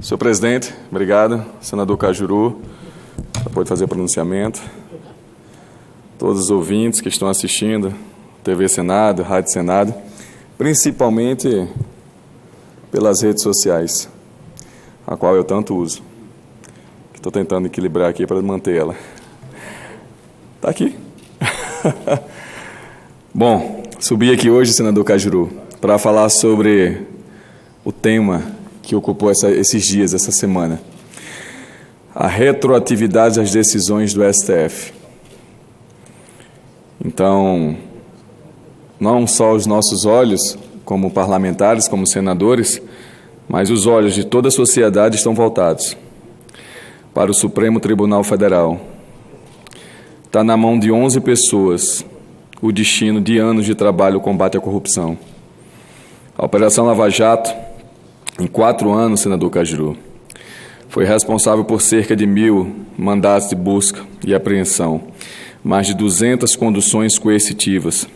Senhor presidente, obrigado. Senador Cajuru, pode fazer o pronunciamento. Todos os ouvintes que estão assistindo, TV Senado, Rádio Senado, principalmente pelas redes sociais, a qual eu tanto uso. Estou tentando equilibrar aqui para manter ela. Está aqui. Bom, subi aqui hoje, senador Cajuru, para falar sobre o tema que ocupou esses dias, essa semana. A retroatividade das decisões do STF. Então, não só os nossos olhos, como parlamentares, como senadores, mas os olhos de toda a sociedade estão voltados para o Supremo Tribunal Federal. Está na mão de 11 pessoas o destino de anos de trabalho ao combate à corrupção. A Operação Lava Jato, em 4 anos, senador Cajuru, foi responsável por cerca de 1.000 mandatos de busca e apreensão, mais de 200 conduções coercitivas,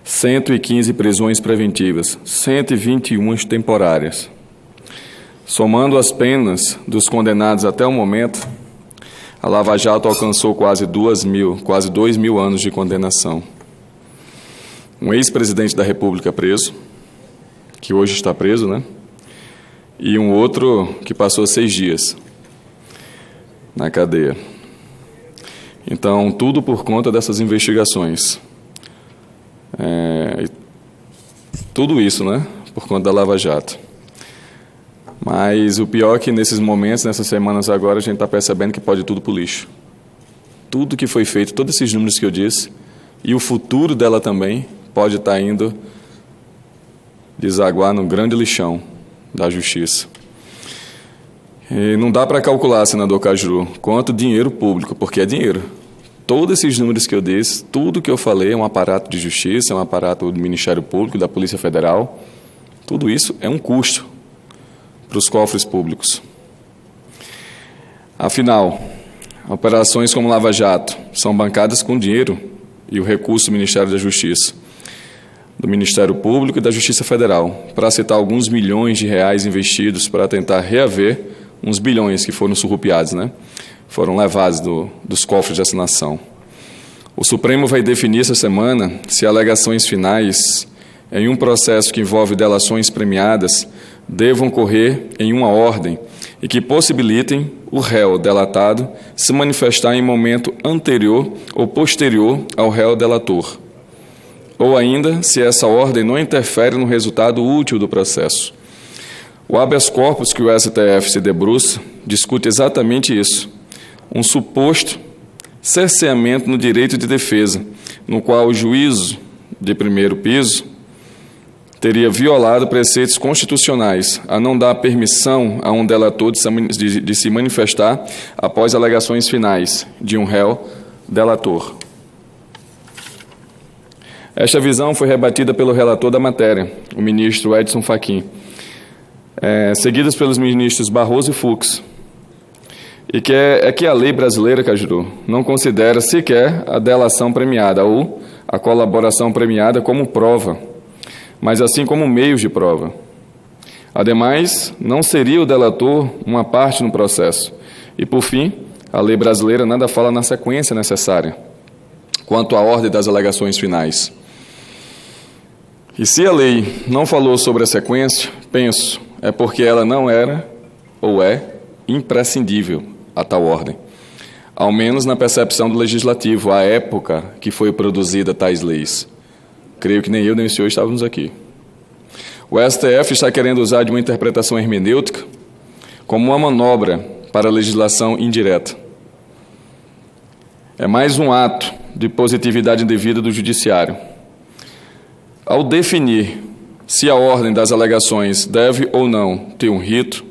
115 prisões preventivas, 121 temporárias. Somando as penas dos condenados até o momento, a Lava Jato alcançou quase 2.000 anos de condenação. Um ex-presidente da República preso, que hoje está preso, né? E um outro que passou 6 dias na cadeia. Então, tudo por conta dessas investigações. Tudo isso, né? Por conta da Lava Jato. Mas o pior é que nesses momentos, nessas semanas agora, a gente está percebendo que pode ir tudo para o lixo. Tudo que foi feito, todos esses números que eu disse, e o futuro dela também, pode estar indo desaguar num grande lixão da Justiça. E não dá para calcular, senador Cajuru, quanto dinheiro público, porque é dinheiro. Todos esses números que eu disse, tudo que eu falei é um aparato de justiça, é um aparato do Ministério Público, da Polícia Federal. Tudo isso é um custo para os cofres públicos. Afinal, operações como Lava Jato são bancadas com dinheiro e o recurso do Ministério da Justiça, do Ministério Público e da Justiça Federal, para citar alguns milhões de reais investidos para tentar reaver uns bilhões que foram surrupiados, né? Foram levados dos cofres dessa nação. O Supremo vai definir essa semana se alegações finais em um processo que envolve delações premiadas devam ocorrer em uma ordem e que possibilitem o réu delatado se manifestar em momento anterior ou posterior ao réu delator, ou ainda se essa ordem não interfere no resultado útil do processo. O habeas corpus que o STF se debruça discute exatamente isso, um suposto cerceamento no direito de defesa, no qual o juízo de primeiro piso teria violado preceitos constitucionais a não dar permissão a um delator de se manifestar após alegações finais de um réu delator. Esta visão foi rebatida pelo relator da matéria, o ministro Edson Fachin, seguidas pelos ministros Barroso e Fux, e que a lei brasileira, Cajuru, não considera sequer a delação premiada ou a colaboração premiada como prova, mas assim como meios de prova. Ademais, não seria o delator uma parte no processo. E, por fim, a lei brasileira nada fala na sequência necessária quanto à ordem das alegações finais. E se a lei não falou sobre a sequência, penso, é porque ela não era ou é imprescindível a tal ordem, ao menos na percepção do legislativo, à época que foi produzida tais leis. Creio que nem eu nem o senhor estávamos aqui. O STF está querendo usar de uma interpretação hermenêutica como uma manobra para a legislação indireta. É mais um ato de positividade indevida do judiciário. Ao definir se a ordem das alegações deve ou não ter um rito,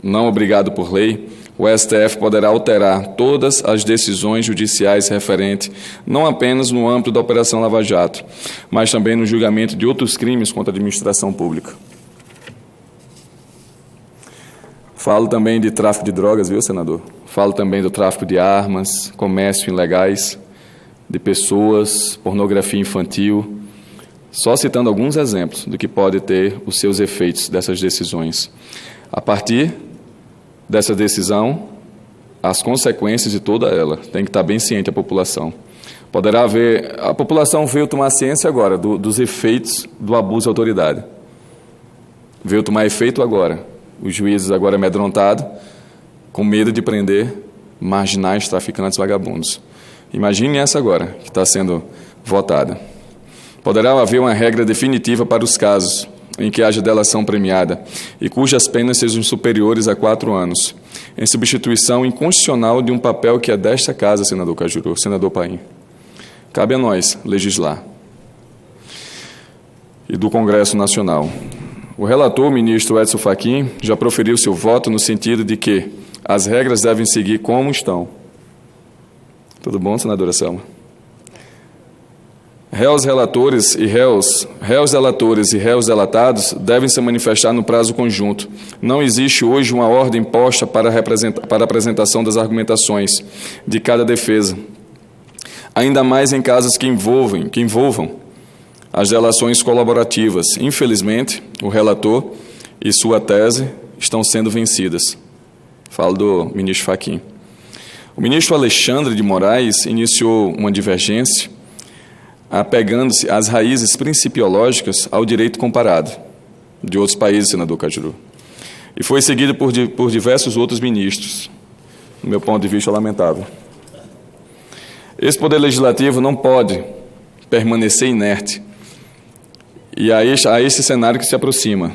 não obrigado por lei, o STF poderá alterar todas as decisões judiciais referentes, não apenas no âmbito da Operação Lava Jato, mas também no julgamento de outros crimes contra a administração pública. Falo também de tráfico de drogas, viu, senador? Falo também do tráfico de armas, comércio ilegais de pessoas, pornografia infantil, só citando alguns exemplos do que pode ter os seus efeitos dessas decisões, a partir dessa decisão, as consequências de toda ela. Tem que estar bem ciente a população. Poderá haver... A população veio tomar ciência agora dos efeitos do abuso de autoridade. Veio tomar efeito agora. Os juízes agora amedrontados, com medo de prender marginais, traficantes, vagabundos. Imagine essa agora, que está sendo votada. Poderá haver uma regra definitiva para os casos em que haja delação premiada e cujas penas sejam superiores a 4 anos, em substituição inconstitucional de um papel que é desta casa, senador Cajuru, senador Paim. Cabe a nós legislar. E do Congresso Nacional. O relator, o ministro Edson Fachin, já proferiu seu voto no sentido de que as regras devem seguir como estão. Tudo bom, senadora Selma? Réus delatores e réus delatados devem se manifestar no prazo conjunto. Não existe hoje uma ordem posta para a apresentação das argumentações de cada defesa, ainda mais em casos que envolvam as delações colaborativas. Infelizmente, o relator e sua tese estão sendo vencidas. Falo do ministro Fachin. O ministro Alexandre de Moraes iniciou uma divergência apegando-se às raízes principiológicas ao direito comparado de outros países, senador Cajuru. E foi seguido por diversos outros ministros, do meu ponto de vista, lamentável. Esse Poder Legislativo não pode permanecer inerte e a esse cenário que se aproxima.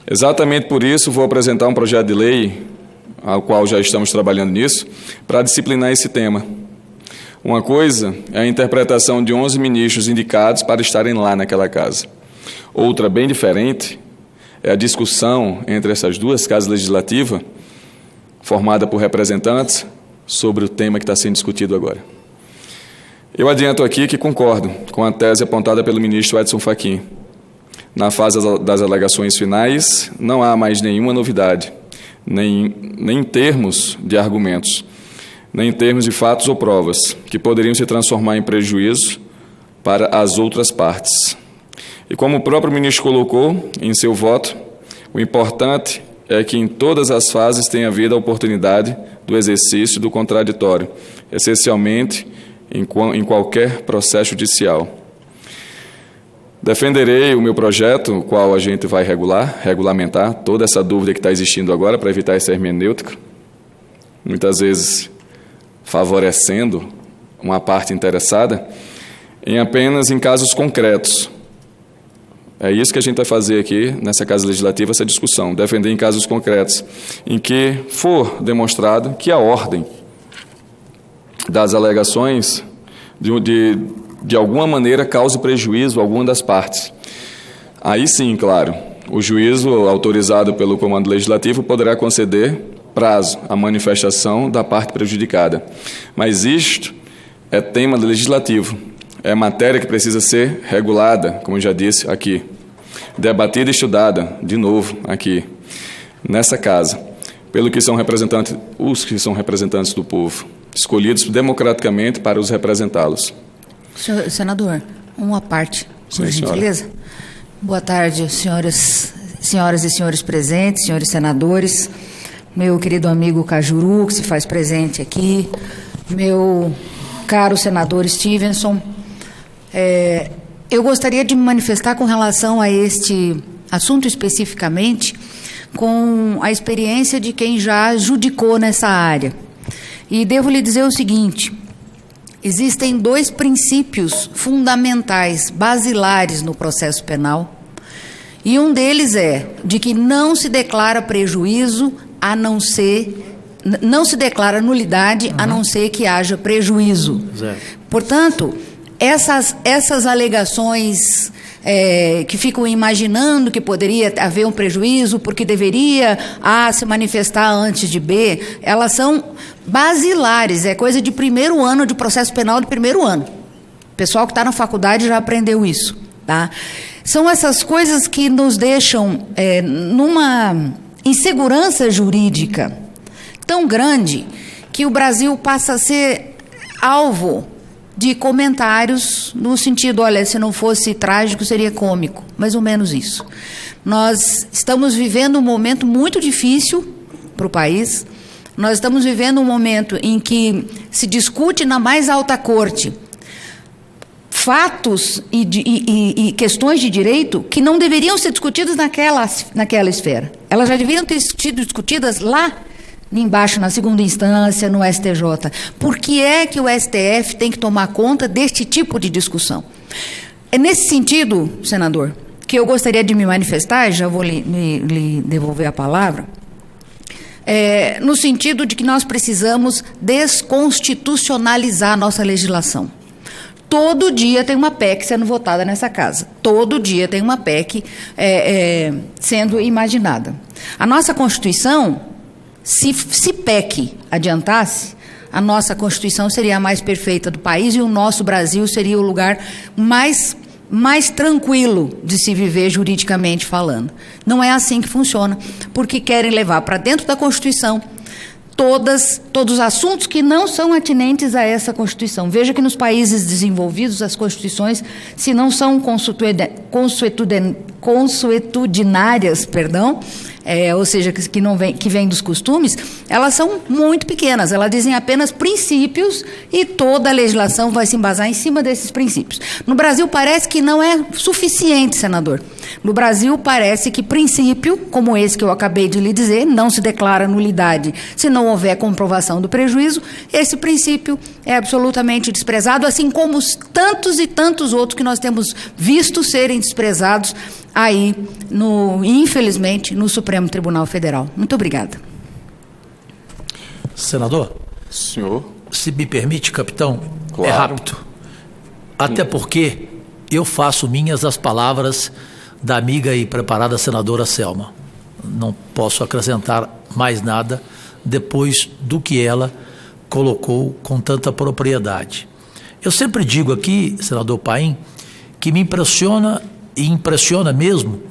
Exatamente por isso, vou apresentar um projeto de lei, ao qual já estamos trabalhando nisso, para disciplinar esse tema. Uma coisa é a interpretação de 11 ministros indicados para estarem lá naquela casa. Outra, bem diferente, é a discussão entre essas duas casas legislativas, formada por representantes, sobre o tema que está sendo discutido agora. Eu adianto aqui que concordo com a tese apontada pelo ministro Edson Fachin. Na fase das alegações finais, não há mais nenhuma novidade, nem em termos de argumentos, nem em termos de fatos ou provas, que poderiam se transformar em prejuízo para as outras partes. E como o próprio ministro colocou em seu voto, o importante é que em todas as fases tenha havido a oportunidade do exercício do contraditório, essencialmente em qualquer processo judicial. Defenderei o meu projeto, o qual a gente vai regulamentar toda essa dúvida que está existindo agora, para evitar essa hermenêutica, muitas vezes favorecendo uma parte interessada, apenas em casos concretos. É isso que a gente vai fazer aqui, nessa Casa Legislativa, essa discussão, defender em casos concretos, em que for demonstrado que a ordem das alegações, de alguma maneira, cause prejuízo a alguma das partes. Aí sim, claro, o juízo autorizado pelo Comando Legislativo poderá conceder prazo à manifestação da parte prejudicada. Mas isto é tema legislativo, é matéria que precisa ser regulada, como eu já disse aqui, debatida e estudada, de novo, aqui, nessa casa, pelo que são representantes, os que são representantes do povo, escolhidos democraticamente para os representá-los. Senador, uma parte, por gentileza. Boa tarde, senhoras e senhores presentes, senhores senadores, meu querido amigo Cajuru, que se faz presente aqui, meu caro senador Stevenson. Eu gostaria de me manifestar com relação a este assunto especificamente, com a experiência de quem já judicou nessa área. E devo lhe dizer o seguinte: existem 2 princípios fundamentais, basilares no processo penal, e um deles é de que não se declara prejuízo não se declara nulidade a não ser que haja prejuízo. Portanto, essas alegações que ficam imaginando que poderia haver um prejuízo porque deveria A se manifestar antes de B, elas são basilares, é coisa de primeiro ano, de processo penal de primeiro ano. O pessoal que está na faculdade já aprendeu isso, tá? São essas coisas que nos deixam numa insegurança jurídica tão grande que o Brasil passa a ser alvo de comentários no sentido, olha, se não fosse trágico seria cômico, mais ou menos isso. Nós estamos vivendo um momento muito difícil para o país. Nós estamos vivendo um momento em que se discute na mais alta corte fatos e questões de direito que não deveriam ser discutidas naquela esfera. Elas já deveriam ter sido discutidas lá embaixo, na segunda instância, no STJ. Por que é que o STF tem que tomar conta deste tipo de discussão? É nesse sentido, senador, que eu gostaria de me manifestar, já vou lhe devolver a palavra, no sentido de que nós precisamos desconstitucionalizar a nossa legislação. Todo dia tem uma PEC sendo votada nessa casa. Todo dia tem uma PEC sendo imaginada. A nossa Constituição, se PEC adiantasse, a nossa Constituição seria a mais perfeita do país e o nosso Brasil seria o lugar mais tranquilo de se viver juridicamente falando. Não é assim que funciona, porque querem levar para dentro da Constituição todos os assuntos que não são atinentes a essa Constituição. Veja que nos países desenvolvidos, as Constituições, se não são consuetudinárias, ou seja, que vêm dos costumes, elas são muito pequenas, elas dizem apenas princípios e toda a legislação vai se embasar em cima desses princípios. No Brasil parece que não é suficiente, senador. No Brasil parece que princípio, como esse que eu acabei de lhe dizer, não se declara nulidade se não houver comprovação do prejuízo, esse princípio é absolutamente desprezado, assim como os tantos e tantos outros que nós temos visto serem desprezados aí, infelizmente, no Supremo Tribunal Federal. Muito obrigada. Senador? Senhor? Se me permite, capitão, claro. É rápido. Até porque eu faço minhas as palavras da amiga e preparada senadora Selma. Não posso acrescentar mais nada depois do que ela colocou com tanta propriedade. Eu sempre digo aqui, senador Paim, que me impressiona e impressiona mesmo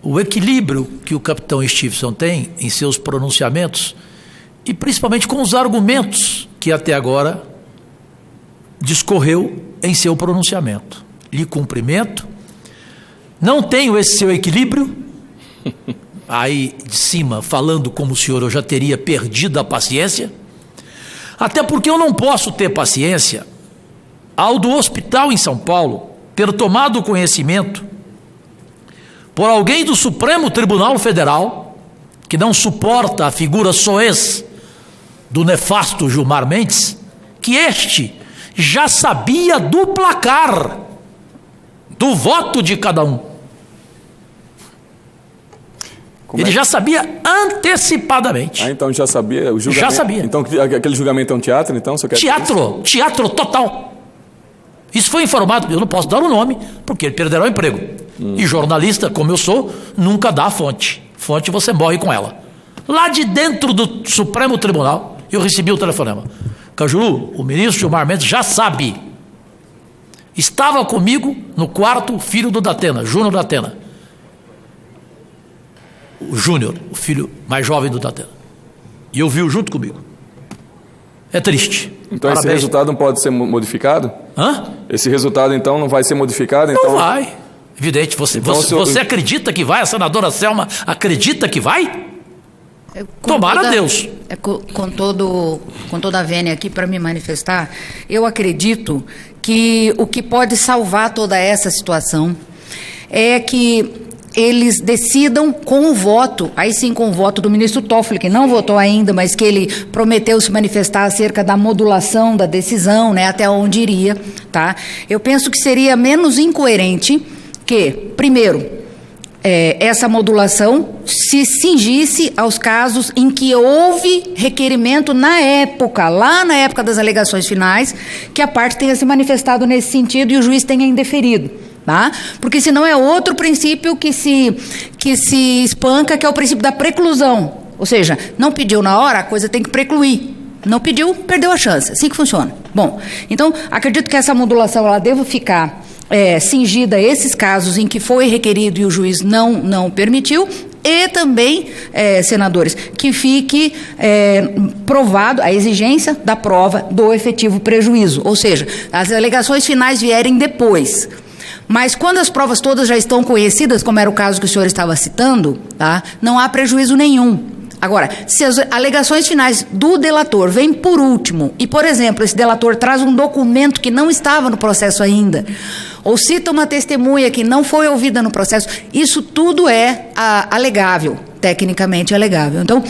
o equilíbrio que o capitão Stevenson tem em seus pronunciamentos e principalmente com os argumentos que até agora discorreu em seu pronunciamento. Lhe cumprimento. Não tenho esse seu equilíbrio. Aí de cima, falando como o senhor, eu já teria perdido a paciência. Até porque eu não posso ter paciência ao do hospital em São Paulo ter tomado conhecimento por alguém do Supremo Tribunal Federal, que não suporta a figura soez do nefasto Gilmar Mendes, que este já sabia do placar do voto de cada um. Ele já sabia antecipadamente. Então já sabia o julgamento? Já sabia. Então aquele julgamento é um teatro, então? Você quer teatro total. Isso foi informado, eu não posso dar o nome, porque ele perderá o emprego. E jornalista, como eu sou, nunca dá a fonte. Fonte você morre com ela. Lá de dentro do Supremo Tribunal, eu recebi o telefonema. Cajuru, o ministro Gilmar Mendes já sabe. Estava comigo no quarto o filho do Datena, Júnior Datena. O Júnior, o filho mais jovem do Datena. E ouviu junto comigo. É triste. Então Parabéns. Esse resultado não pode ser modificado? Hã? Esse resultado, então, não vai ser modificado? Então... Não vai. Evidente. Você acredita que vai? A senadora Selma acredita que vai? Tomara Deus. Com toda a vênia aqui para me manifestar, eu acredito que o que pode salvar toda essa situação é que eles decidam com o voto, aí sim com o voto do ministro Toffoli, que não votou ainda, mas que ele prometeu se manifestar acerca da modulação da decisão, né, até onde iria, tá? Eu penso que seria menos incoerente que, primeiro, essa modulação se cingisse aos casos em que houve requerimento lá na época das alegações finais, que a parte tenha se manifestado nesse sentido e o juiz tenha indeferido. Tá? Porque senão é outro princípio que se espanca, que é o princípio da preclusão. Ou seja, não pediu na hora, a coisa tem que precluir. Não pediu, perdeu a chance. Assim que funciona. Bom, então, acredito que essa modulação ela deva ficar cingida a esses casos em que foi requerido e o juiz não permitiu, e também, senadores, que fique provado a exigência da prova do efetivo prejuízo. Ou seja, as alegações finais vierem depois. Mas quando as provas todas já estão conhecidas, como era o caso que o senhor estava citando, tá, não há prejuízo nenhum. Agora, se as alegações finais do delator vêm por último, e, por exemplo, esse delator traz um documento que não estava no processo ainda, ou cita uma testemunha que não foi ouvida no processo, isso tudo é alegável, tecnicamente alegável. Então,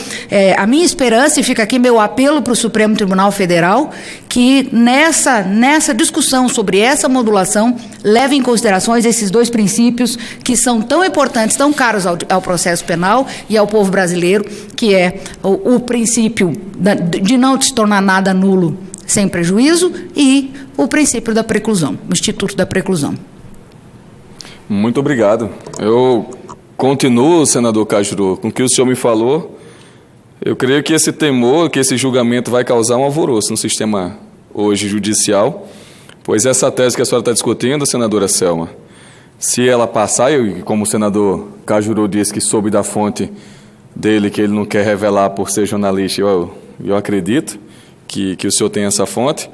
a minha esperança, e fica aqui meu apelo para o Supremo Tribunal Federal, que nessa discussão sobre essa modulação, leve em consideração esses dois princípios que são tão importantes, tão caros ao processo penal e ao povo brasileiro, que é o princípio de não se tornar nada nulo sem prejuízo e o princípio da preclusão, o Instituto da Preclusão. Muito obrigado. Eu continuo, senador Cajuru, com o que o senhor me falou. Eu creio que esse temor, que esse julgamento vai causar um alvoroço no sistema hoje judicial, pois essa tese que a senhora está discutindo, senadora Selma, se ela passar, e como o senador Cajuru disse que soube da fonte dele, que ele não quer revelar por ser jornalista, eu acredito que o senhor tem essa fonte.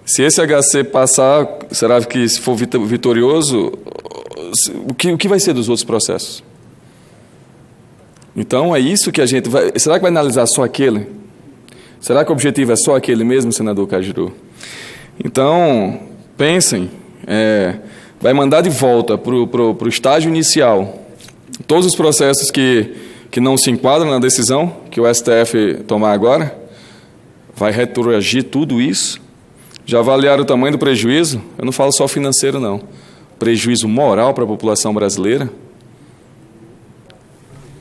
Se esse HC passar, será que, se for vitorioso, o que vai ser dos outros processos? Então, é isso que a gente vai... Será que vai analisar só aquele? Será que o objetivo é só aquele mesmo, senador Cajuru? Então, pensem, vai mandar de volta para o estágio inicial todos os processos que não se enquadram na decisão que o STF tomar agora, vai retroagir tudo isso. Já avaliaram o tamanho do prejuízo? Eu não falo só financeiro, não. Prejuízo moral para a população brasileira.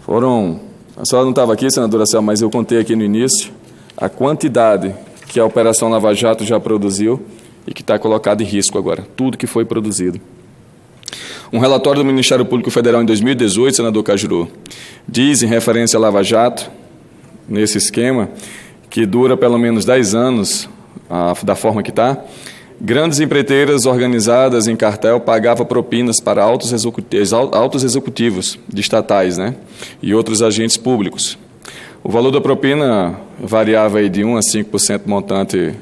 A senhora não estava aqui, senadora Selma, mas eu contei aqui no início a quantidade que a Operação Lava Jato já produziu e que está colocado em risco agora, tudo que foi produzido. Um relatório do Ministério Público Federal em 2018, senador Cajuru, diz, em referência à Lava Jato, nesse esquema, que dura pelo menos 10 anos, da forma que está, grandes empreiteiras organizadas em cartel pagavam propinas para altos executivos de estatais, né, e outros agentes públicos. O valor da propina variava aí de 1% a 5% do montante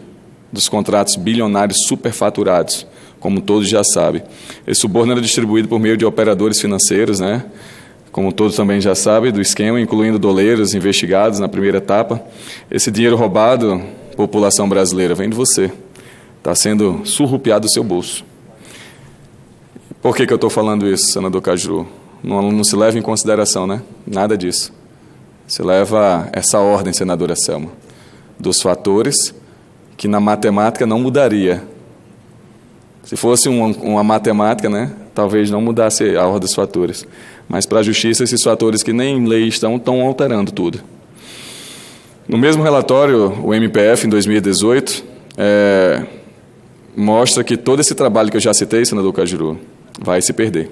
dos contratos bilionários superfaturados, como todos já sabem. Esse suborno era distribuído por meio de operadores financeiros, né, como todos também já sabem, do esquema, incluindo doleiros investigados na primeira etapa. Esse dinheiro roubado, população brasileira, vem de você. Está sendo surrupiado do seu bolso. Por que eu estou falando isso, senador Cajuru? Não se leva em consideração, né? Nada disso. Se leva essa ordem, senadora Selma, dos fatores que na matemática não mudaria. Se fosse uma matemática, né? Talvez não mudasse a ordem dos fatores. Mas para a justiça, esses fatores que nem em lei estão alterando tudo. No mesmo relatório, o MPF, em 2018, mostra que todo esse trabalho que eu já citei, senador Cajuru, vai se perder.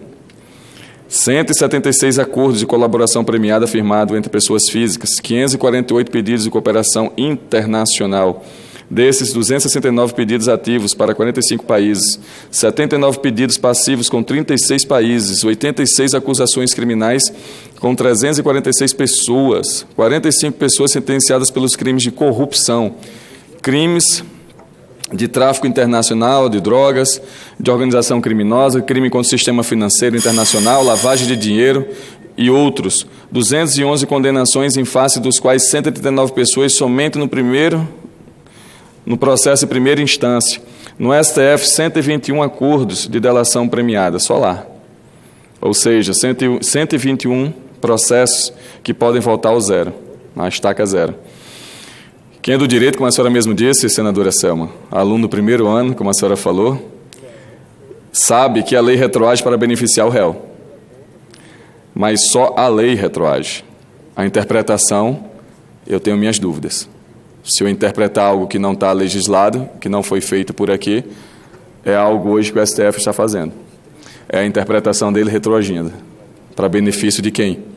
176 acordos de colaboração premiada firmados entre pessoas físicas, 548 pedidos de cooperação internacional. Desses, 269 pedidos ativos para 45 países, 79 pedidos passivos com 36 países, 86 acusações criminais com 346 pessoas, 45 pessoas sentenciadas pelos crimes de corrupção, crimes de tráfico internacional de drogas, de organização criminosa, crime contra o sistema financeiro internacional, lavagem de dinheiro e outros. 211 condenações, em face dos quais 139 pessoas somente no processo de primeira instância. No STF, 121 acordos de delação premiada, só lá. Ou seja, 121 processos que podem voltar ao zero, na estaca zero. Quem é do direito, como a senhora mesmo disse, senadora Selma, aluno do primeiro ano, como a senhora falou, sabe que a lei retroage para beneficiar o réu. Mas só a lei retroage. A interpretação, eu tenho minhas dúvidas. Se eu interpretar algo que não está legislado, que não foi feito por aqui, é algo hoje que o STF está fazendo. É a interpretação dele retroagindo. Para benefício de quem?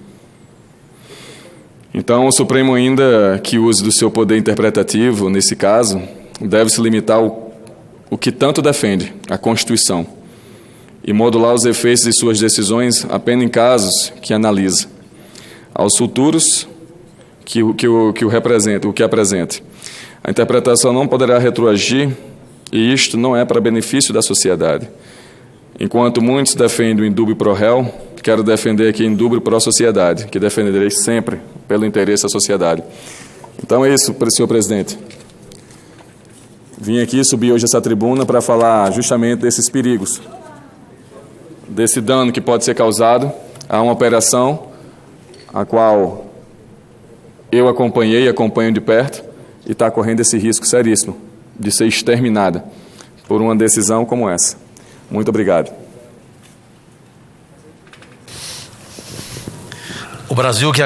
Então, o Supremo, ainda que use do seu poder interpretativo, nesse caso, deve se limitar o que tanto defende, a Constituição, e modular os efeitos de suas decisões apenas em casos que analisa. Aos futuros que apresente. A interpretação não poderá retroagir, e isto não é para benefício da sociedade. Enquanto muitos defendem o indúbio pro réu, quero defender aqui o indúbio pro sociedade, que defenderei sempre pelo interesse da sociedade. Então é isso, senhor presidente. Vim aqui, subir hoje essa tribuna para falar justamente desses perigos, desse dano que pode ser causado a uma operação a qual eu acompanhei e acompanho de perto e está correndo esse risco seríssimo de ser exterminada por uma decisão como essa. Muito obrigado. O Brasil que